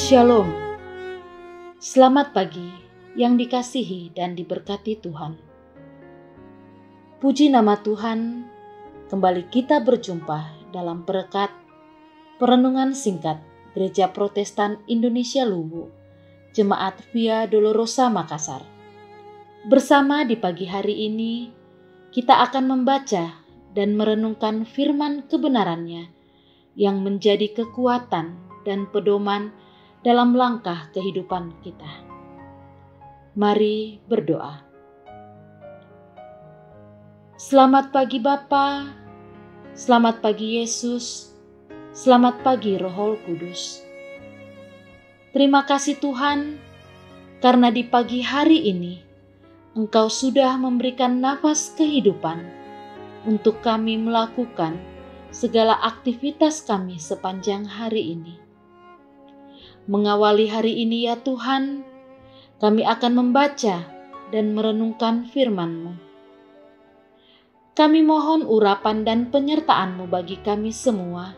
Shalom, selamat pagi yang dikasihi dan diberkati Tuhan. Puji nama Tuhan, kembali kita berjumpa dalam perekat perenungan singkat Gereja Protestan Indonesia Luwu, Jemaat Via Dolorosa Makassar. Bersama di pagi hari ini, kita akan membaca dan merenungkan firman kebenarannya yang menjadi kekuatan dan pedoman dalam langkah kehidupan kita. Mari berdoa. Selamat pagi Bapa, selamat pagi Yesus, selamat pagi Roh Kudus. Terima kasih Tuhan, karena di pagi hari ini Engkau sudah memberikan nafas kehidupan untuk kami melakukan segala aktivitas kami sepanjang hari ini. Mengawali hari ini ya Tuhan, kami akan membaca dan merenungkan firman-Mu. Kami mohon urapan dan penyertaan-Mu bagi kami semua,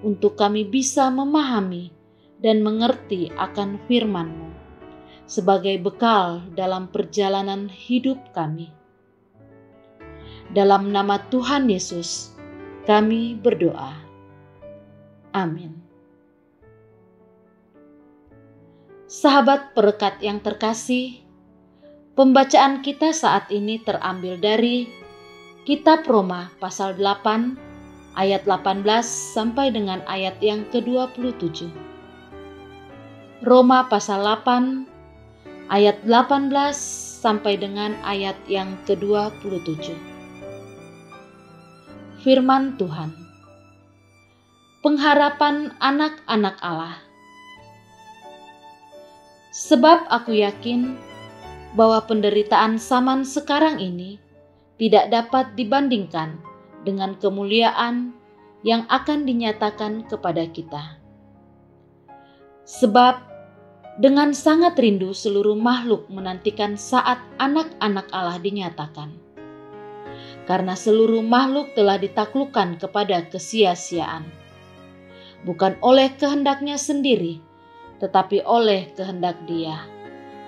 untuk kami bisa memahami dan mengerti akan firman-Mu, sebagai bekal dalam perjalanan hidup kami. Dalam nama Tuhan Yesus, kami berdoa. Amin. Sahabat perekat yang terkasih, pembacaan kita saat ini terambil dari Kitab Roma pasal 8 ayat 18 sampai dengan ayat yang ke-27. Roma pasal 8 ayat 18 sampai dengan ayat yang ke-27. Firman Tuhan. Pengharapan anak-anak Allah. Sebab aku yakin bahwa penderitaan zaman sekarang ini tidak dapat dibandingkan dengan kemuliaan yang akan dinyatakan kepada kita. Sebab dengan sangat rindu seluruh makhluk menantikan saat anak-anak Allah dinyatakan. Karena seluruh makhluk telah ditaklukkan kepada kesia-siaan, bukan oleh kehendaknya sendiri, tetapi oleh kehendak Dia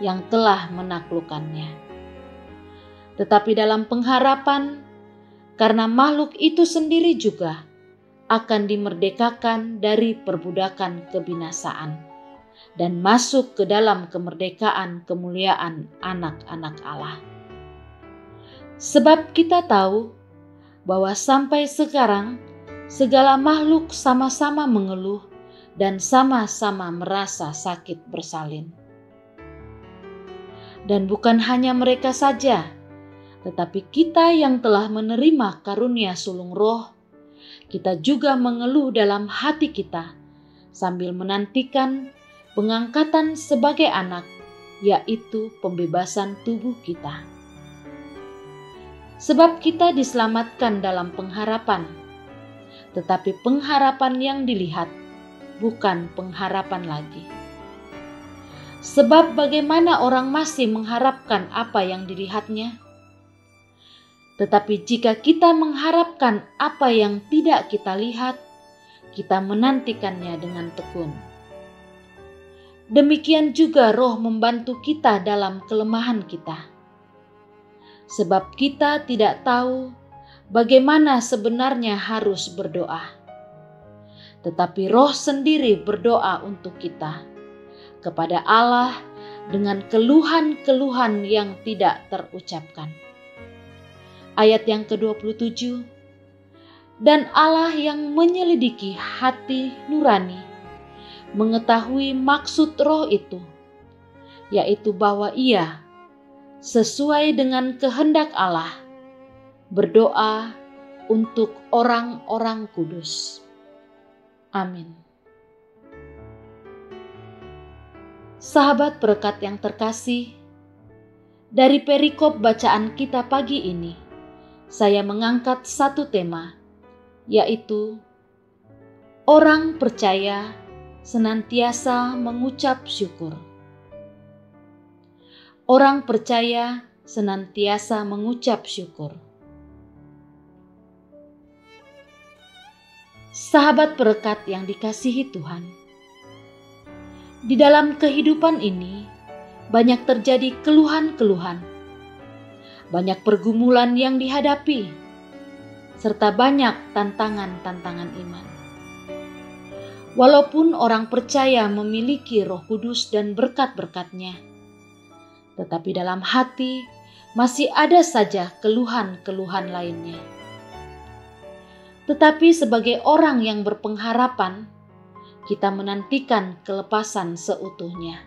yang telah menaklukkannya. Tetapi dalam pengharapan, karena makhluk itu sendiri juga akan dimerdekakan dari perbudakan kebinasaan dan masuk ke dalam kemerdekaan kemuliaan anak-anak Allah. Sebab kita tahu bahwa sampai sekarang segala makhluk sama-sama mengeluh dan sama-sama merasa sakit bersalin. Dan bukan hanya mereka saja, tetapi kita yang telah menerima karunia sulung roh, kita juga mengeluh dalam hati kita sambil menantikan pengangkatan sebagai anak, yaitu pembebasan tubuh kita. Sebab kita diselamatkan dalam pengharapan, tetapi pengharapan yang dilihat bukan pengharapan lagi. Sebab bagaimana orang masih mengharapkan apa yang dilihatnya? Tetapi jika kita mengharapkan apa yang tidak kita lihat, kita menantikannya dengan tekun. Demikian juga Roh membantu kita dalam kelemahan kita. Sebab kita tidak tahu bagaimana sebenarnya harus berdoa. Tetapi Roh sendiri berdoa untuk kita kepada Allah dengan keluhan-keluhan yang tidak terucapkan. Ayat yang ke-27. Dan Allah yang menyelidiki hati nurani mengetahui maksud Roh itu, yaitu bahwa Ia sesuai dengan kehendak Allah berdoa untuk orang-orang kudus. Amin. Sahabat perekat yang terkasih, dari perikop bacaan kita pagi ini, saya mengangkat satu tema, yaitu orang percaya senantiasa mengucap syukur. Orang percaya senantiasa mengucap syukur. Sahabat perekat yang dikasihi Tuhan, Di dalam kehidupan ini, banyak terjadi keluhan-keluhan, banyak pergumulan yang dihadapi, serta banyak tantangan-tantangan iman. Walaupun orang percaya memiliki Roh Kudus dan berkat-berkat-Nya, tetapi dalam hati masih ada saja keluhan-keluhan lainnya. Tetapi sebagai orang yang berpengharapan, kita menantikan kelepasan seutuhnya.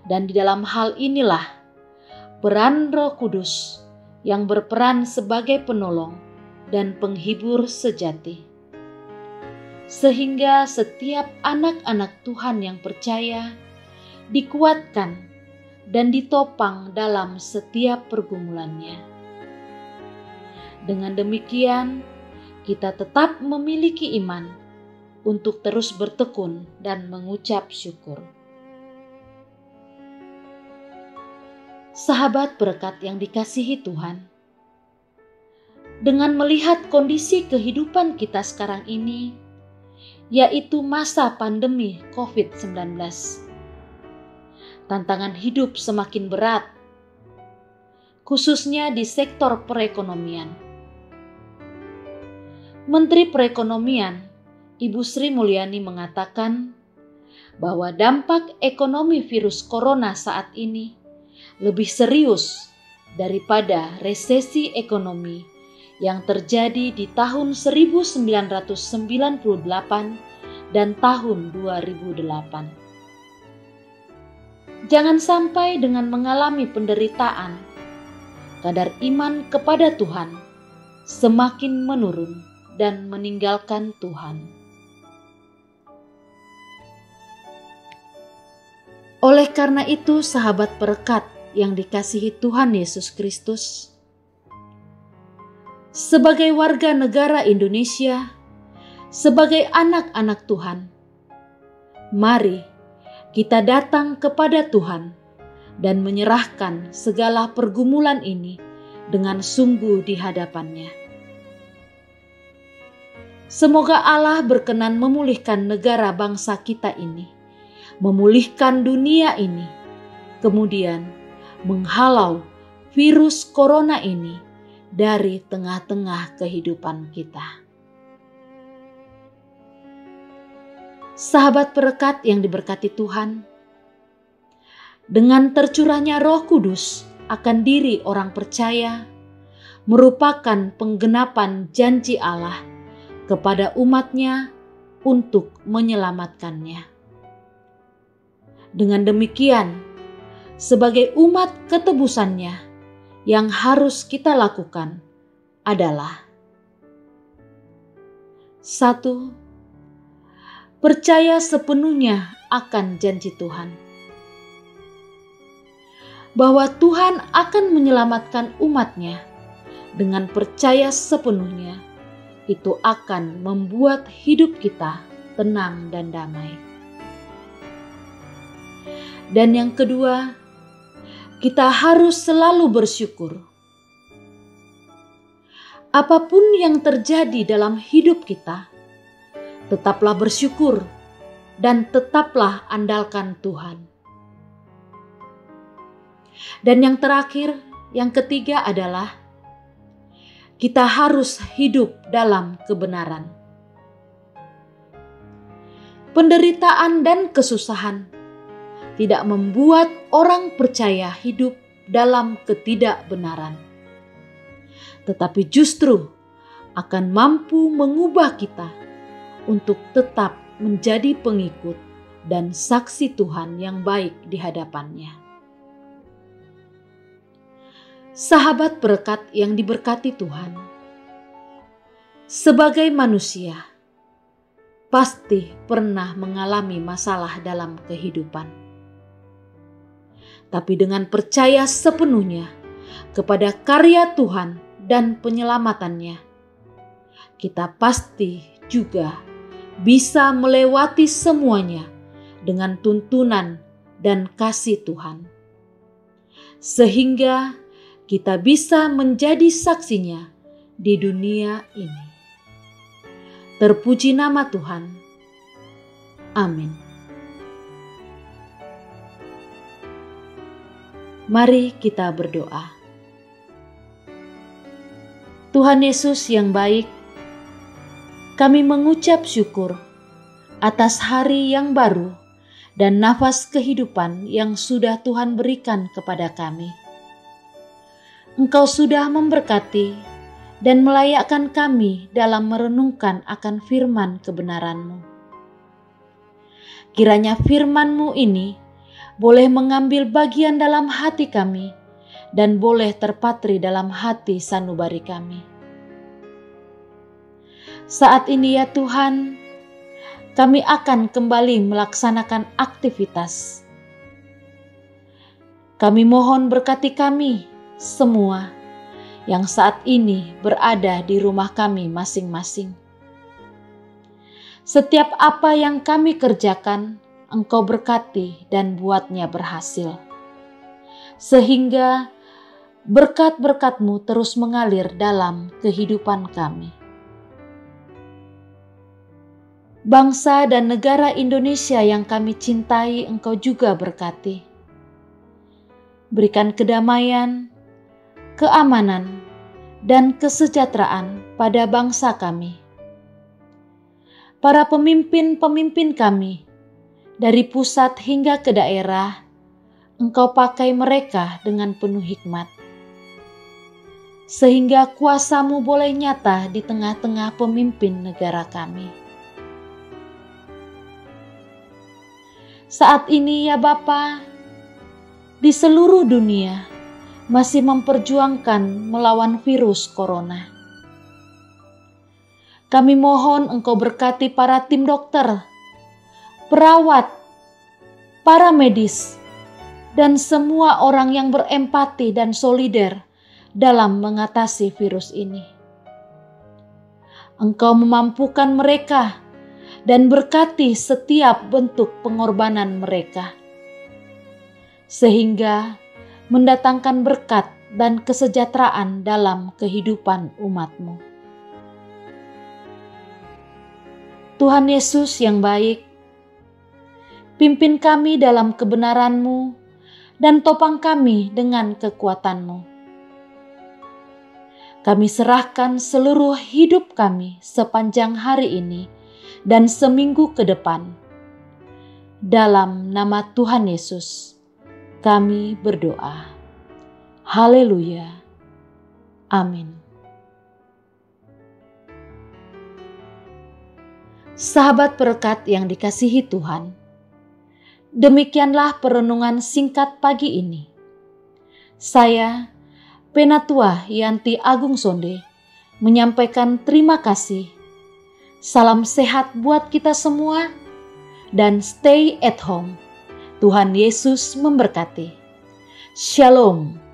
Dan di dalam hal inilah peran Roh Kudus yang berperan sebagai penolong dan penghibur sejati. Sehingga setiap anak-anak Tuhan yang percaya dikuatkan dan ditopang dalam setiap pergumulannya. Dengan demikian, kita tetap memiliki iman untuk terus bertekun dan mengucap syukur. Sahabat berkat yang dikasihi Tuhan, dengan melihat kondisi kehidupan kita sekarang ini, yaitu masa pandemi COVID-19, tantangan hidup semakin berat, khususnya di sektor perekonomian. Menteri Perekonomian, Ibu Sri Mulyani mengatakan bahwa dampak ekonomi virus corona saat ini lebih serius daripada resesi ekonomi yang terjadi di tahun 1998 dan tahun 2008. Jangan sampai dengan mengalami penderitaan, kadar iman kepada Tuhan semakin menurun dan meninggalkan Tuhan. Oleh karena itu, sahabat berkat yang dikasihi Tuhan Yesus Kristus, sebagai warga negara Indonesia, sebagai anak-anak Tuhan, mari kita datang kepada Tuhan dan menyerahkan segala pergumulan ini dengan sungguh di hadapan-Nya. Semoga Allah berkenan memulihkan negara bangsa kita ini, memulihkan dunia ini, kemudian menghalau virus corona ini dari tengah-tengah kehidupan kita. Sahabat berkat yang diberkati Tuhan, dengan tercurahnya Roh Kudus akan diri orang percaya merupakan penggenapan janji Allah kepada umat-Nya untuk menyelamatkannya. Dengan demikian, sebagai umat ketebusan-Nya, yang harus kita lakukan adalah 1. Percaya sepenuhnya akan janji Tuhan, bahwa Tuhan akan menyelamatkan umat-Nya. Dengan percaya sepenuhnya, itu akan membuat hidup kita tenang dan damai. Dan yang kedua, kita harus selalu bersyukur. Apapun yang terjadi dalam hidup kita, tetaplah bersyukur dan tetaplah andalkan Tuhan. Dan yang terakhir, yang ketiga adalah kita harus hidup dalam kebenaran. Penderitaan dan kesusahan tidak membuat orang percaya hidup dalam ketidakbenaran, tetapi justru akan mampu mengubah kita untuk tetap menjadi pengikut dan saksi Tuhan yang baik di hadapan-Nya. Sahabat berkat yang diberkati Tuhan, sebagai manusia pasti pernah mengalami masalah dalam kehidupan. Tapi dengan percaya sepenuhnya kepada karya Tuhan dan penyelamatannya, kita pasti juga bisa melewati semuanya dengan tuntunan dan kasih Tuhan. Sehingga kita bisa menjadi saksinya di dunia ini. Terpuji nama Tuhan. Amin. Mari kita berdoa. Tuhan Yesus yang baik, kami mengucap syukur atas hari yang baru dan nafas kehidupan yang sudah Tuhan berikan kepada kami. Engkau sudah memberkati dan melayakkan kami dalam merenungkan akan firman kebenaran-Mu. Kiranya firman-Mu ini boleh mengambil bagian dalam hati kami dan boleh terpatri dalam hati sanubari kami. Saat ini ya Tuhan, kami akan kembali melaksanakan aktivitas. Kami mohon berkati kami semua yang saat ini berada di rumah kami masing-masing. Setiap apa yang kami kerjakan, Engkau berkati dan buatnya berhasil. Sehingga berkat-berkat-Mu terus mengalir dalam kehidupan kami. Bangsa dan negara Indonesia yang kami cintai, Engkau juga berkati. Berikan kedamaian, keamanan, dan kesejahteraan pada bangsa kami. Para pemimpin-pemimpin kami, dari pusat hingga ke daerah, Engkau pakai mereka dengan penuh hikmat. Sehingga kuasa-Mu boleh nyata di tengah-tengah pemimpin negara kami. Saat ini ya Bapa, di seluruh dunia masih memperjuangkan melawan virus corona. Kami mohon Engkau berkati para tim dokter, perawat, para medis, dan semua orang yang berempati dan solider dalam mengatasi virus ini. Engkau memampukan mereka dan berkati setiap bentuk pengorbanan mereka, sehingga mendatangkan berkat dan kesejahteraan dalam kehidupan umat-Mu. Tuhan Yesus yang baik, pimpin kami dalam kebenaran-Mu dan topang kami dengan kekuatan-Mu. Kami serahkan seluruh hidup kami sepanjang hari ini dan seminggu ke depan. Dalam nama Tuhan Yesus, kami berdoa. Haleluya. Amin. Sahabat berkat yang dikasihi Tuhan, demikianlah perenungan singkat pagi ini. Saya, Penatua Yanti Agung Sonde, menyampaikan terima kasih. Salam sehat buat kita semua dan stay at home. Tuhan Yesus memberkati. Shalom.